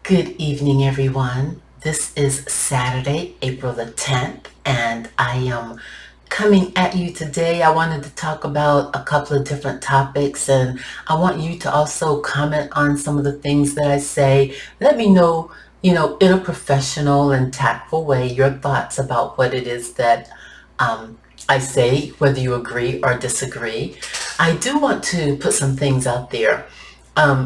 Good evening, everyone. This is Saturday, April the 10th, and I am coming at you today. I wanted to talk about a couple of different topics, and I want you to also comment on some of the things that I say. Let me know, in a professional and tactful way, your thoughts about what it is that I say, whether you agree or disagree. I do want to put some things out there.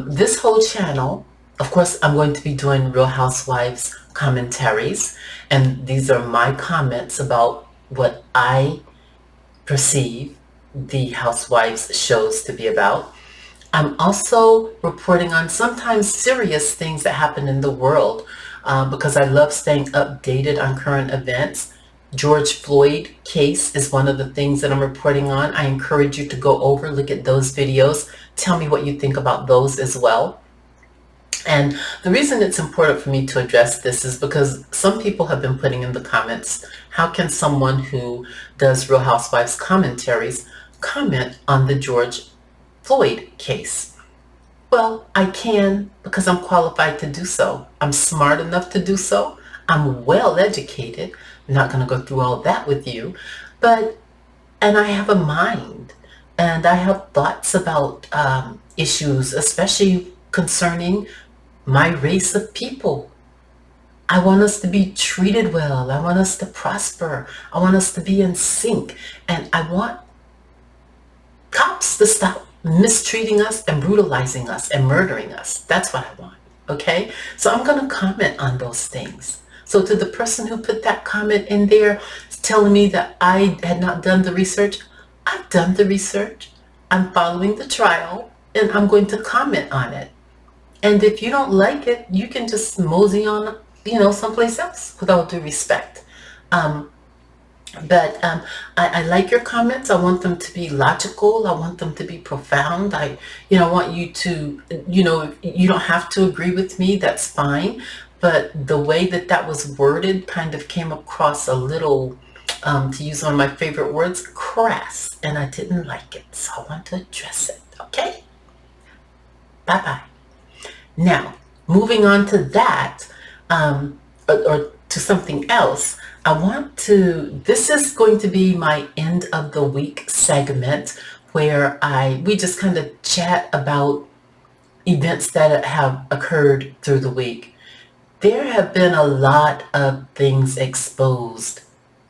This whole channel, of course, I'm going to be doing Real Housewives commentaries, and these are my comments about what I perceive the Housewives shows to be about. I'm also reporting on sometimes serious things that happen in the world because I love staying updated on current events. George Floyd case is one of the things that I'm reporting on. I encourage you to go over, look at those videos. Tell me what you think about those as well. And the reason it's important for me to address this is because some people have been putting in the comments, how can someone who does Real Housewives commentaries comment on the George Floyd case? Well, I can because I'm qualified to do so. I'm smart enough to do so. I'm well educated. I'm not going to go through all that with you, and I have a mind and I have thoughts about issues, especially concerning my race of people. I want us to be treated well. I want us to prosper. I want us to be in sync. And I want cops to stop mistreating us and brutalizing us and murdering us. That's what I want. Okay? So I'm going to comment on those things. So to the person who put that comment in there telling me that I had not done the research, I've done the research. I'm following the trial and I'm going to comment on it. And if you don't like it, you can just mosey on, someplace else with all due respect. I like your comments. I want them to be logical. I want them to be profound. I want you to, you don't have to agree with me. That's fine. But the way that was worded kind of came across a little, to use one of my favorite words, crass. And I didn't like it. So I want to address it. Okay? Bye-bye. Now, moving on to that, or to something else, this is going to be my end of the week segment where we just kind of chat about events that have occurred through the week. There have been a lot of things exposed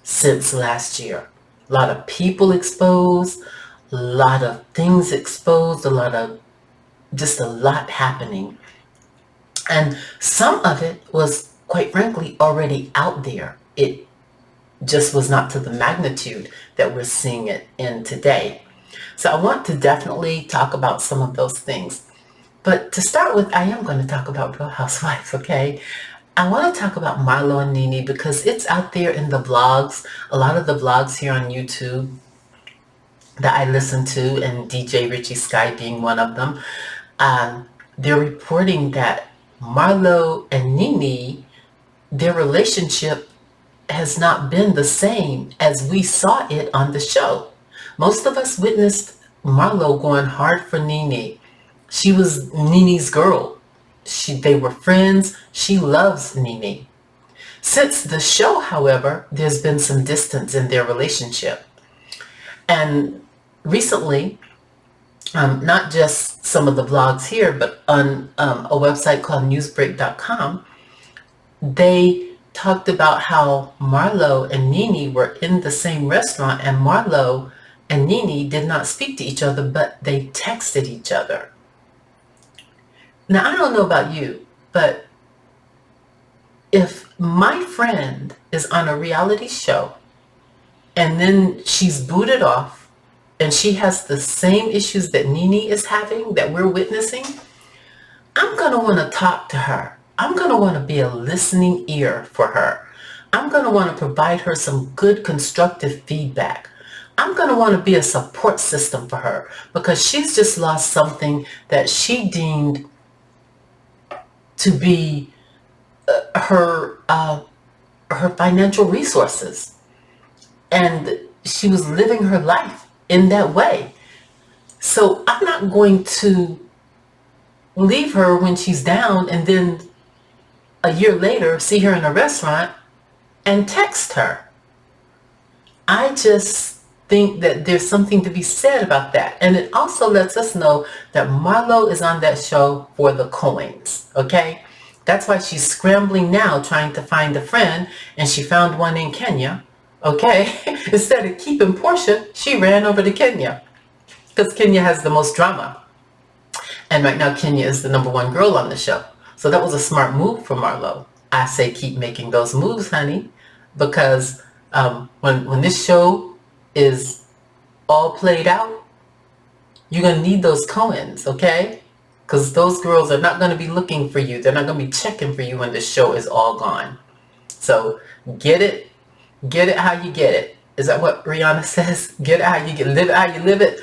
since last year. A lot of people exposed, a lot of things exposed, a lot happening. And some of it was, quite frankly, already out there. It just was not to the magnitude that we're seeing it in today. So I want to definitely talk about some of those things. But to start with, I am going to talk about Real Housewives, okay? I want to talk about Marlo and Nene because it's out there in the blogs, a lot of the blogs here on YouTube that I listen to, and DJ Richie Sky being one of them. They're reporting that Marlo and Nene, their relationship has not been the same as we saw it on the show. Most of us witnessed Marlo going hard for Nene. She was Nene's girl. They were friends. She loves Nene. Since the show, however, there's been some distance in their relationship. And recently, not just some of the blogs here, but on a website called newsbreak.com, they talked about how Marlo and Nene were in the same restaurant and Marlo and Nene did not speak to each other, but they texted each other. Now, I don't know about you, but if my friend is on a reality show and then she's booted off and she has the same issues that Nene is having, that we're witnessing, I'm going to want to talk to her. I'm going to want to be a listening ear for her. I'm going to want to provide her some good constructive feedback. I'm going to want to be a support system for her because she's just lost something that she deemed to be her financial resources. And she was living her life in that way. So I'm not going to leave her when she's down and then a year later see her in a restaurant and text her. I just think that there's something to be said about that. And it also lets us know that Marlo is on that show for the coins, okay? That's why she's scrambling now trying to find a friend, and she found one in Kenya, okay? Instead of keeping Portia, she ran over to Kenya because Kenya has the most drama. And right now Kenya is the number one girl on the show. So that was a smart move for Marlo. I say keep making those moves, honey, because when this show is all played out, you're going to need those Coens, okay? Because those girls are not going to be looking for you. They're not going to be checking for you when the show is all gone. So get it how you get it. Is that what Rihanna says? Get it how you get it. Live it how you live it.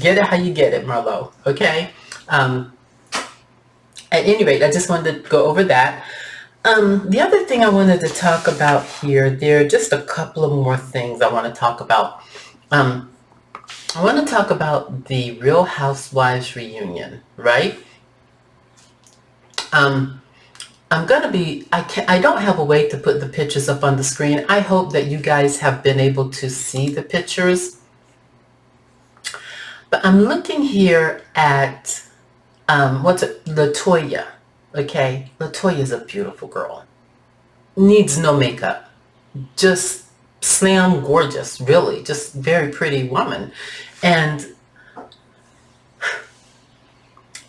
Get it how you get it, Marlo, okay? At any rate, I just wanted to go over that. The other thing I wanted to talk about here, there are just a couple of more things I want to talk about. I want to talk about the Real Housewives reunion, right? I'm gonna be, I don't have a way to put the pictures up on the screen. I hope that you guys have been able to see the pictures. But I'm looking here at, Latoya, okay? Latoya is a beautiful girl. Needs no makeup. Just slam gorgeous, really. Just very pretty woman. And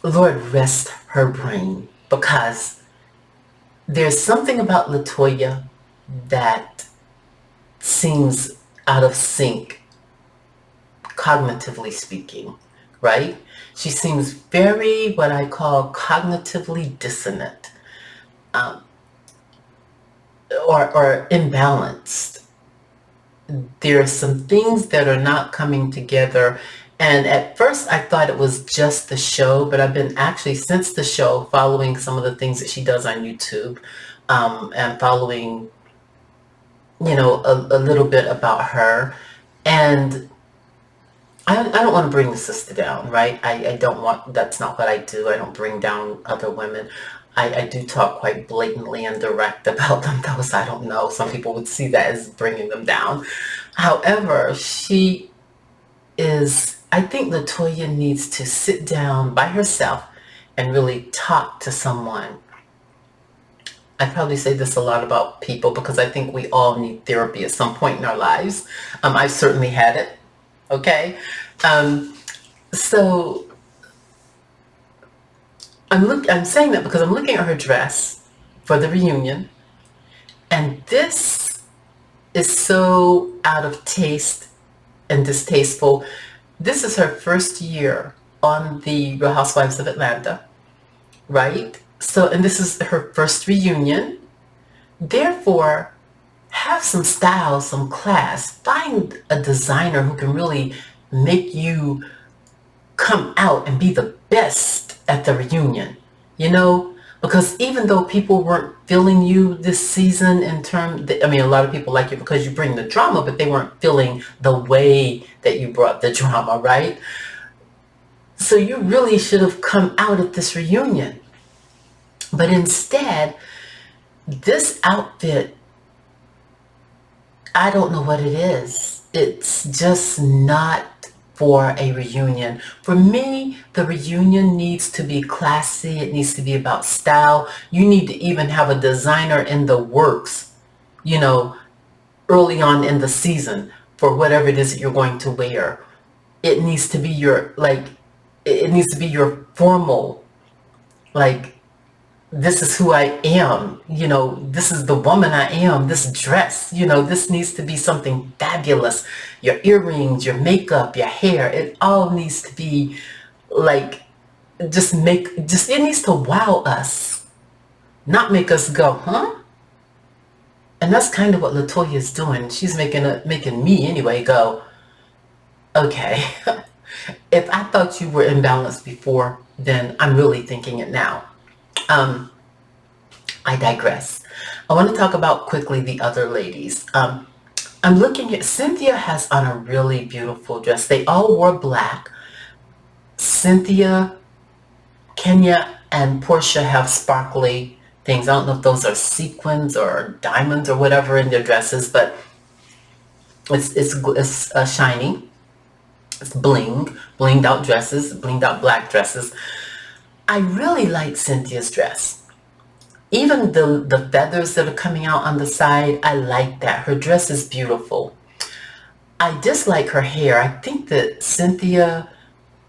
Lord rest her brain, because there's something about Latoya that seems out of sync, cognitively speaking, right? She seems very, what I call, cognitively dissonant, or imbalanced. There are some things that are not coming together. And at first I thought it was just the show, but I've been actually, since the show, following some of the things that she does on YouTube, and following, a little bit about her. And I don't want to bring the sister down, right? I don't want, that's not what I do. I don't bring down other women. I do talk quite blatantly and direct about them, though, so I don't know. Some people would see that as bringing them down. However, she is, I think Latoya needs to sit down by herself and really talk to someone. I probably say this a lot about people because I think we all need therapy at some point in our lives. I certainly had it. Okay. So I'm saying that because I'm looking at her dress for the reunion, and this is so out of taste and distasteful. This is her first year on the Real Housewives of Atlanta, right? So, and this is her first reunion. Therefore, have some style, some class. Find a designer who can really make you come out and be the best at the reunion, because even though people weren't feeling you this season a lot of people like you because you bring the drama, but they weren't feeling the way that you brought the drama, right? So you really should have come out at this reunion. But instead, this outfit, I don't know what it is. It's just not for a reunion. For me, the reunion needs to be classy. It needs to be about style. You need to even have a designer in the works, early on in the season for whatever it is that you're going to wear. It needs to be it needs to be your formal, this is who I am, this is the woman I am, this dress, this needs to be something fabulous. Your earrings, your makeup, your hair, it all needs to be it needs to wow us, not make us go, huh? And that's kind of what Latoya is doing. She's making me anyway go, okay, if I thought you were imbalanced before, then I'm really thinking it now. I digress. I want to talk about quickly the other ladies. I'm looking at, Cynthia has on a really beautiful dress. They all wore black. Cynthia, Kenya, and Portia have sparkly things. I don't know if those are sequins or diamonds or whatever in their dresses, but it's shiny. It's blinged out dresses, blinged out black dresses. I really like Cynthia's dress. Even the feathers that are coming out on the side, I like that. Her dress is beautiful. I dislike her hair. I think that Cynthia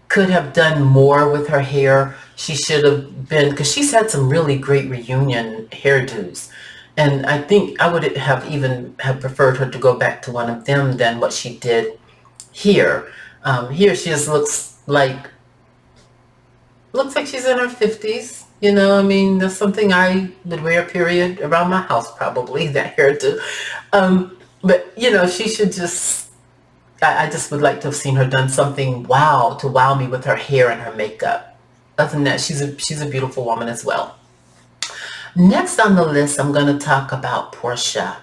could have done more with her hair. She should have been, because she's had some really great reunion hairdos. And I think I would have even have preferred her to go back to one of them than what she did here. Here she just looks like she's in her 50s. You know, I mean, that's something I would wear, period, around my house probably, that hairdo. But, you know, she should just, I just would like to have seen her done something to wow me with her hair and her makeup. Other than that, she's a beautiful woman as well. Next on the list, I'm going to talk about Portia.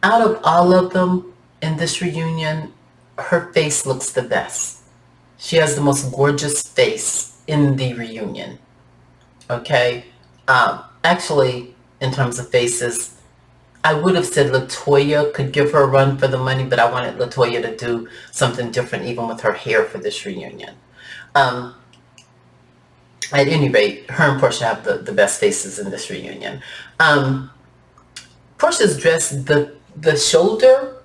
Out of all of them in this reunion, her face looks the best. She has the most gorgeous face in the reunion. Okay? Actually, in terms of faces, I would have said LaToya could give her a run for the money, but I wanted LaToya to do something different even with her hair for this reunion. At any rate, her and Portia have the best faces in this reunion. Portia's dress, the shoulder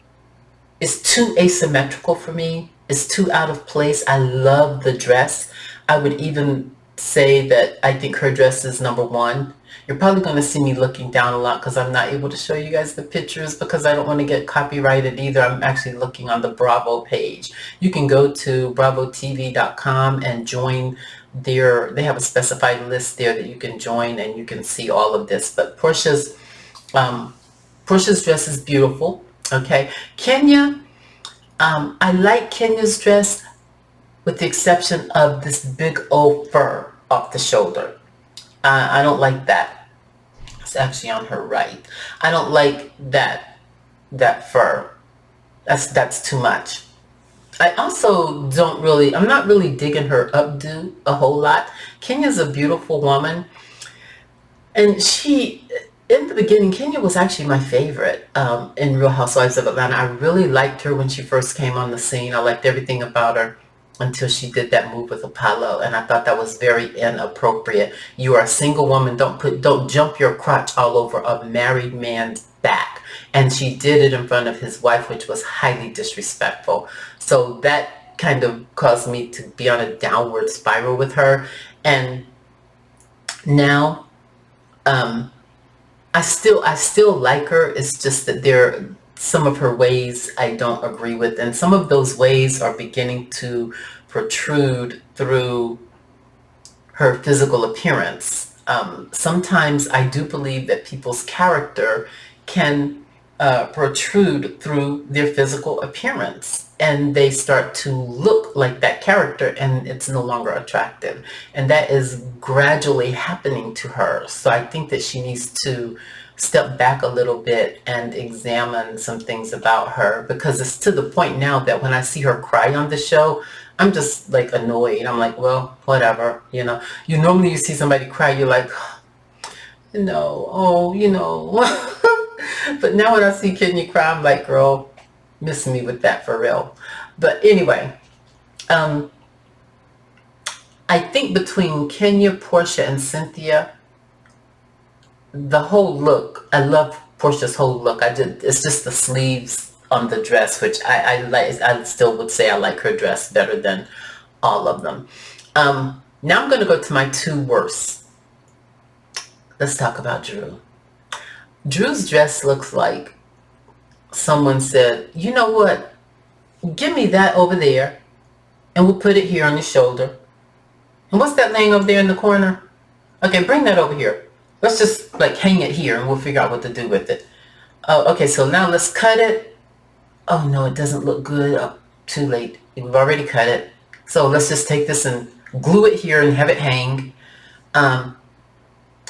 is too asymmetrical for me. It's too out of place. I love the dress. I would even say that I think her dress is number one. You're probably going to see me looking down a lot because I'm not able to show you guys the pictures because I don't want to get copyrighted either. I'm actually looking on the Bravo page. You can go to bravotv.com and join they have a specified list there that you can join and you can see all of this. But Portia's dress is beautiful. Okay. Kenya, I like Kenya's dress with the exception of this big old fur off the shoulder. I don't like that. It's actually on her right. I don't like that fur. That's too much. I also I'm not really digging her updo a whole lot. Kenya's a beautiful woman. And in the beginning, Kenya was actually my favorite in Real Housewives of Atlanta. I really liked her when she first came on the scene. I liked everything about her until she did that move with Apollo, and I thought that was very inappropriate. You are a single woman. Don't jump your crotch all over a married man's back. And she did it in front of his wife, which was highly disrespectful. So that kind of caused me to be on a downward spiral with her. And now, I still like her. It's just that some of her ways I don't agree with, and some of those ways are beginning to protrude through her physical appearance. Sometimes I do believe that people's character can protrude through their physical appearance, and they start to look like that character, and it's no longer attractive. And that is gradually happening to her. So I think that she needs to step back a little bit and examine some things about her, because it's to the point now that when I see her cry on the show, I'm just like annoyed. I'm like, well, whatever, you know. You see somebody cry, you're like, no, oh, you know. But now when I see Kenya cry, I'm like, girl, miss me with that for real. But anyway, I think between Kenya, Portia, and Cynthia, the whole look, I love Portia's whole look. It's just the sleeves on the dress, which I like. I still would say I like her dress better than all of them. Now I'm going to go to my two worst. Let's talk about Drew. Drew's dress looks like someone said, you know what, give me that over there and we'll put it here on your shoulder. And what's that laying over there in the corner? Okay, bring that over here. Let's just like hang it here and we'll figure out what to do with it. Oh, okay, so now let's cut it. Oh no, it doesn't look good. Oh, too late. We've already cut it. So let's just take this and glue it here and have it hang.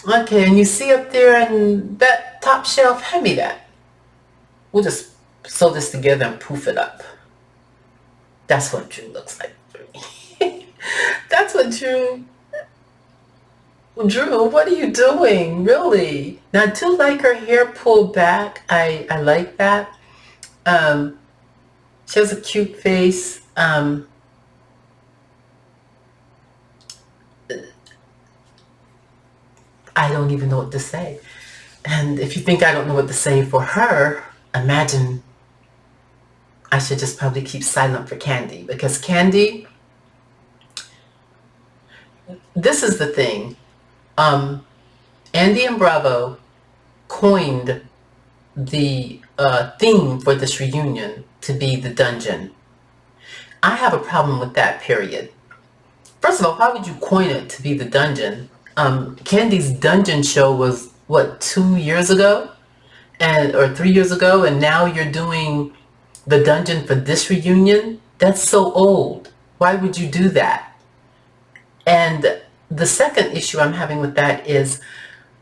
Okay, and you see up there in that top shelf, hand me that. We'll just sew this together and poof it up. That's what Drew looks like for me. That's what Drew Drew, what are you doing? Really? Now, I do like her hair pulled back. I like that. Um, she has a cute face. I don't even know what to say. And if you think I don't know what to say for her, imagine I should just probably keep silent for Candy, because Candy, this is the thing. Andy and Bravo coined the theme for this reunion to be the dungeon. I have a problem with that, period. First of all, why would you coin it to be the dungeon? Candy's dungeon show was, what, 2 years ago? Or 3 years ago, and now you're doing the dungeon for this reunion? That's so old. Why would you do that? And the second issue I'm having with that is,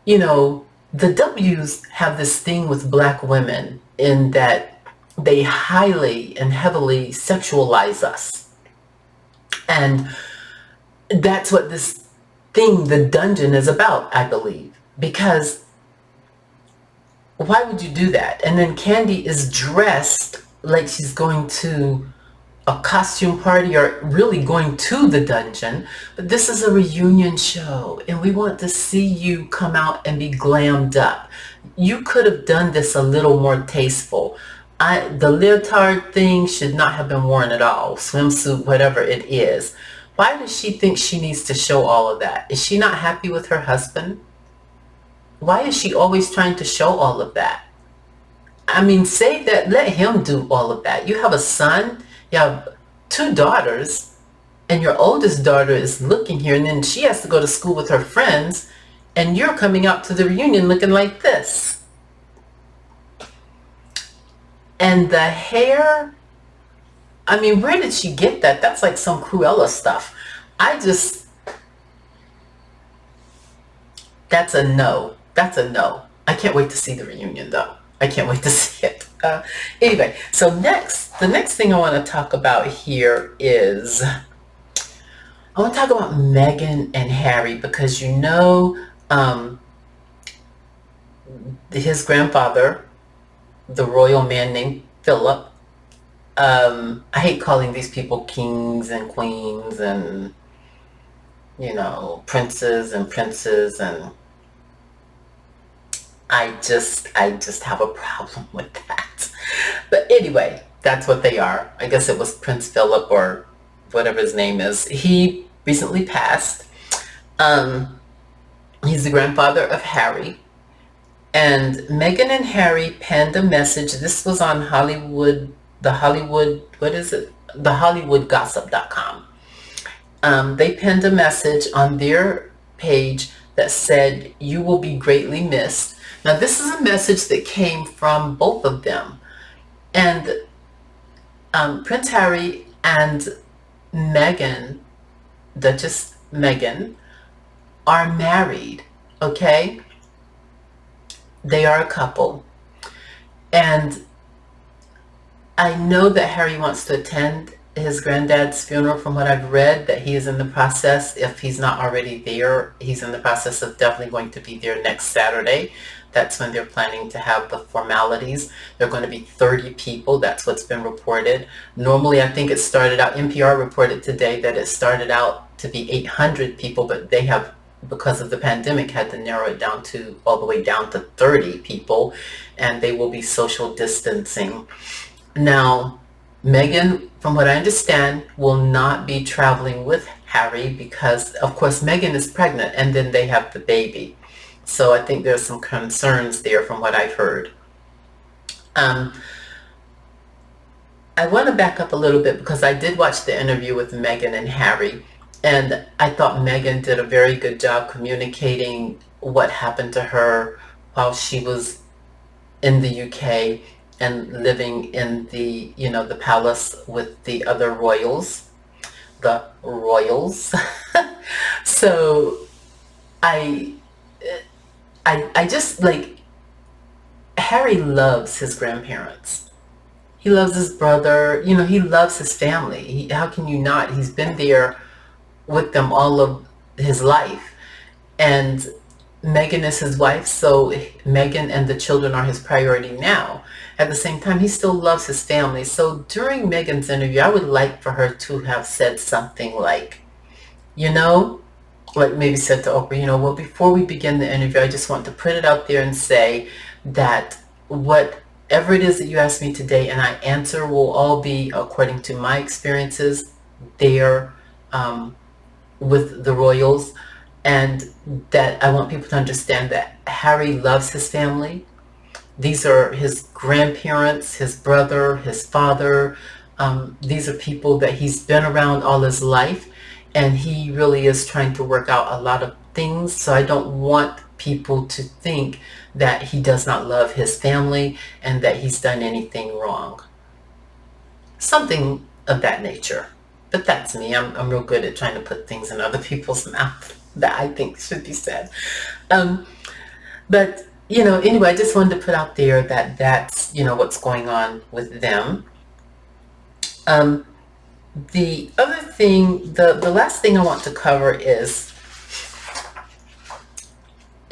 the W's have this thing with black women in that they highly and heavily sexualize us. And that's what this thing, the dungeon, is about, I believe. Because why would you do that? And then Candy is dressed like she's going to a costume party, or really going to the dungeon. But this is a reunion show, and we want to see you come out and be glammed up. You could have done this a little more tasteful. The leotard thing should not have been worn at all. Swimsuit, whatever it is. Why does she think she needs to show all of that? Is she not happy with her husband? Why is she always trying to show all of that? I mean, save that. Let him do all of that. You have a son. You have 2 daughters, and your oldest daughter is looking here, and then she has to go to school with her friends, and you're coming out to the reunion looking like this. And the hair, I mean, where did she get that? That's like some Cruella stuff. That's a no. That's a no. I can't wait to see the reunion, though. I can't wait to see it. Anyway, so the next thing I want to talk about here is, I want to talk about Meghan and Harry, because his grandfather, the royal man named Philip, I hate calling these people kings and queens and, princes and princes, and I just have a problem with that. But anyway, that's what they are. I guess it was Prince Philip, or whatever his name is. He recently passed. He's the grandfather of Harry. And Meghan and Harry penned a message. This was on HollywoodGossip.com. They penned a message on their page that said, "You will be greatly missed." Now, this is a message that came from both of them. And Prince Harry and Meghan, Duchess Meghan, are married, okay? They are a couple. And I know that Harry wants to attend his granddad's funeral. From what I've read, that he is in the process, if he's not already there, he's in the process of definitely going to be there next Saturday. That's when they're planning to have the formalities. They're going to be 30 people. That's what's been reported. Normally, I think it started out, NPR reported today that it started out to be 800 people, but they have, because of the pandemic, had to narrow it down to all the way down to 30 people, and they will be social distancing. Now, Meghan, from what I understand, will not be traveling with Harry because, of course, Meghan is pregnant, and then they have the baby. So I think there's some concerns there from what I've heard. I want to back up a little bit, because I did watch the interview with Meghan and Harry, and I thought Meghan did a very good job communicating what happened to her while she was in the UK and living in the palace with the other royals, the royals. So I just, like, Harry loves his grandparents. He loves his brother. He loves his family. How can you not? He's been there with them all of his life. And Meghan is his wife, so Meghan and the children are his priority now. At the same time, he still loves his family. So during Meghan's interview, I would like for her to have said something like, you know, like maybe said to Oprah, well, before we begin the interview, I just want to put it out there and say that whatever it is that you ask me today and I answer will all be according to my experiences there with the royals, and that I want people to understand that Harry loves his family. These are his grandparents, his brother, his father. These are people that he's been around all his life, and he really is trying to work out a lot of things. So I don't want people to think that he does not love his family and that he's done anything wrong. Something of that nature. But that's me. I'm real good at trying to put things in other people's mouth that I think should be said. But anyway, I just wanted to put out there that that's what's going on with them. The other thing, the last thing I want to cover is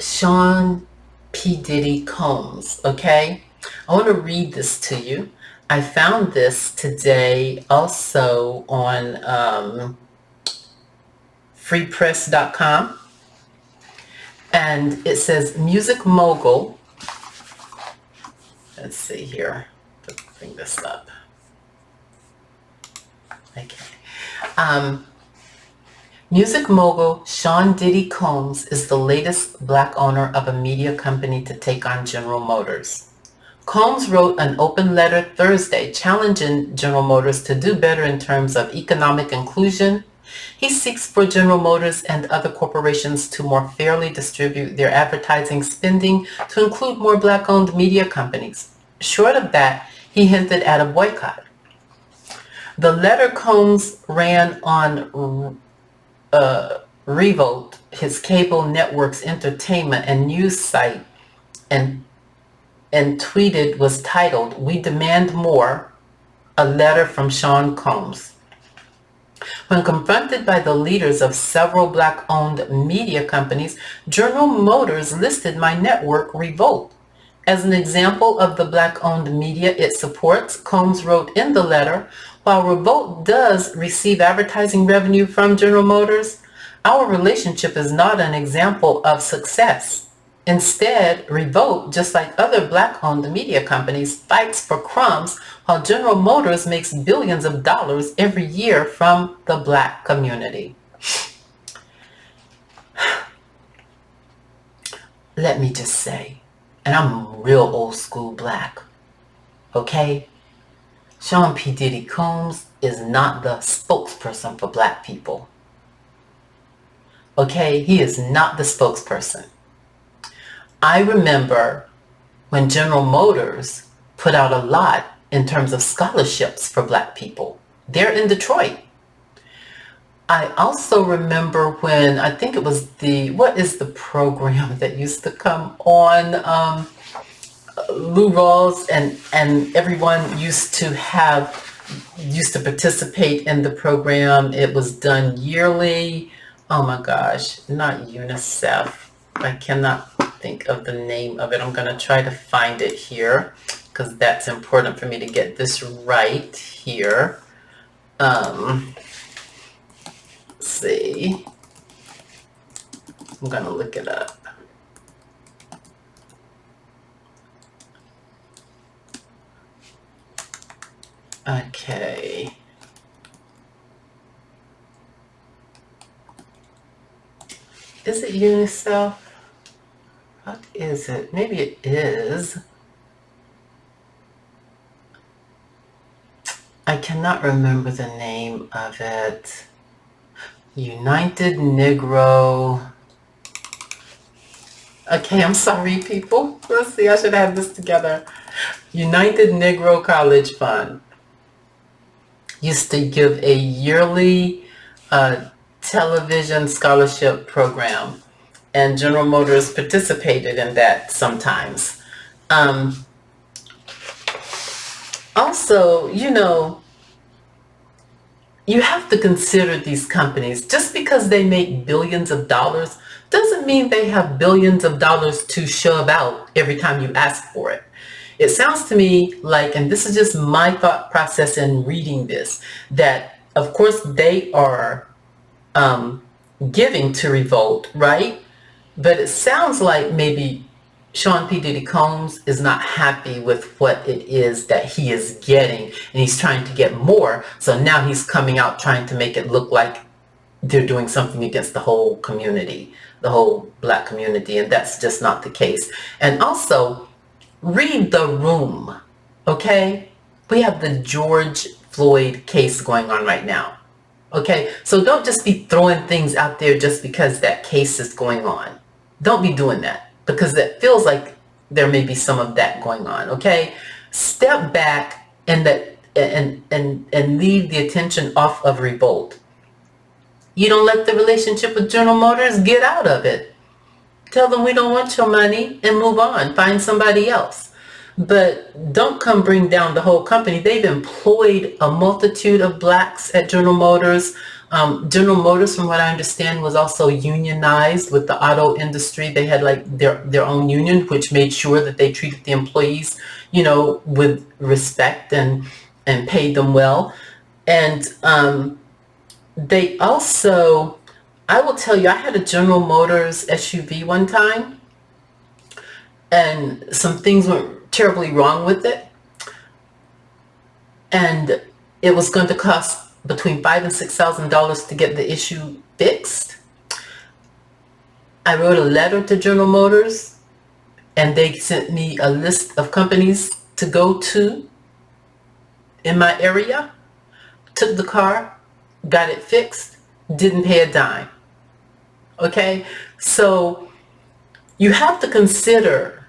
Sean P Diddy Combs. Okay, I want to read this to you. I found this today also on freepress.com. And it says music mogul. Let's see here. Let's bring this up. Okay. Music mogul Sean Diddy Combs is the latest black owner of a media company to take on General Motors. Combs wrote an open letter Thursday challenging General Motors to do better in terms of economic inclusion. He seeks for General Motors and other corporations to more fairly distribute their advertising spending to include more black-owned media companies. Short of that, he hinted at a boycott. The letter Combs ran on Revolt, his cable network's entertainment and news site, and tweeted was titled, "We Demand More, a letter from Sean Combs." When confronted by the leaders of several black-owned media companies, General Motors listed my network, Revolt, as an example of the black-owned media it supports. Combs wrote in the letter, "While Revolt does receive advertising revenue from General Motors, our relationship is not an example of success. Instead, Revolt, just like other black-owned media companies, fights for crumbs while General Motors makes billions of dollars every year from the black community." Let me just say, and I'm real old school black, okay? Sean P Diddy Combs is not the spokesperson for black people. Okay, he is not the spokesperson. I remember when General Motors put out a lot in terms of scholarships for black people. They're in Detroit. I also remember when, I think it was what is the program that used to come on, Lou Rawls, and everyone used to participate in the program. It was done yearly. Oh my gosh, not UNICEF. I cannot think of the name of it. I'm going to try to find it here because that's important for me to get this right here. Let's see. I'm going to look it up. Okay. Is it UNICEF? What is it? Maybe it is. I cannot remember the name of it. United Negro. Okay, I'm sorry, people. Let's see, I should have this together. United Negro College Fund used to give a yearly television scholarship program, and General Motors participated in that sometimes. Also, you have to consider these companies. Just because they make billions of dollars doesn't mean they have billions of dollars to shove out every time you ask for it. It sounds to me like, and this is just my thought process in reading this, that of course they are giving to Revolt, right? But it sounds like maybe Sean P Diddy Combs is not happy with what it is that he is getting, and he's trying to get more. So now he's coming out trying to make it look like they're doing something against the whole community, the whole Black community, and that's just not the case. And also, read the room, okay? We have the George Floyd case going on right now, okay? So don't just be throwing things out there just because that case is going on. Don't be doing that, because it feels like there may be some of that going on, okay? Step back and leave the attention off of Revolt. You don't like the relationship with General Motors? Get out of it. Tell them we don't want your money and move on. Find somebody else. But don't come bring down the whole company. They've employed a multitude of Blacks at General Motors. General Motors, from what I understand, was also unionized with the auto industry. They had like their own union, which made sure that they treated the employees, with respect and paid them well. And they also, I will tell you, I had a General Motors SUV one time, and some things went terribly wrong with it. And it was going to cost between $5,000 and $6,000 to get the issue fixed. I wrote a letter to General Motors, and they sent me a list of companies to go to in my area. Took the car, got it fixed, didn't pay a dime. Okay? So you have to consider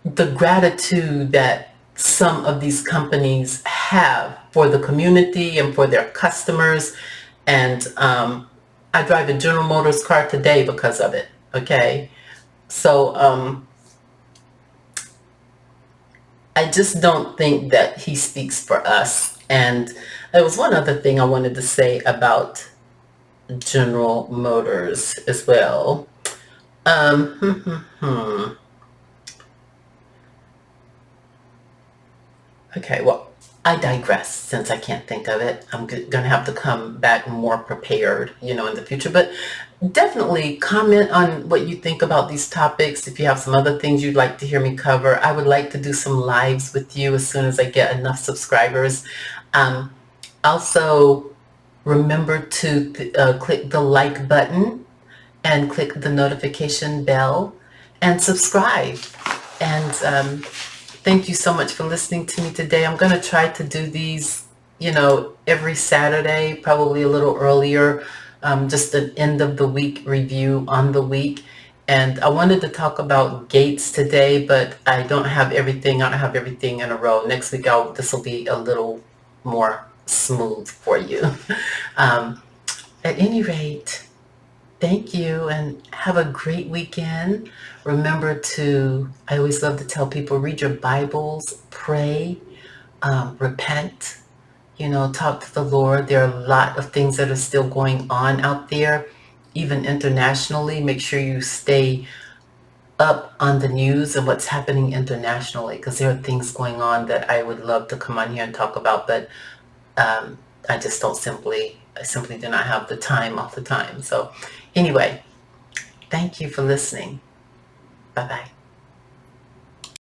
the gratitude that some of these companies have for the community and for their customers. And I drive a General Motors car today because of it. Okay? So I just don't think that he speaks for us. And there was one other thing I wanted to say about General Motors as well. Okay, well, I digress since I can't think of it. I'm going to have to come back more prepared, in the future. But definitely comment on what you think about these topics. If you have some other things you'd like to hear me cover, I would like to do some lives with you as soon as I get enough subscribers. Also, remember to click the like button and click the notification bell and subscribe. And thank you so much for listening to me today. I'm going to try to do these, every Saturday, probably a little earlier, just an end of the week review on the week. And I wanted to talk about gates today, but I don't have everything. I don't have everything in a row. Next week, this will be a little more smooth for you. At any rate, thank you and have a great weekend. Remember I always love to tell people, read your Bibles, pray, repent, talk to the Lord. There are a lot of things that are still going on out there, even internationally. Make sure you stay up on the news and what's happening internationally, because there are things going on that I would love to come on here and talk about, but I simply do not have the time all the time. So anyway, thank you for listening. Bye-bye.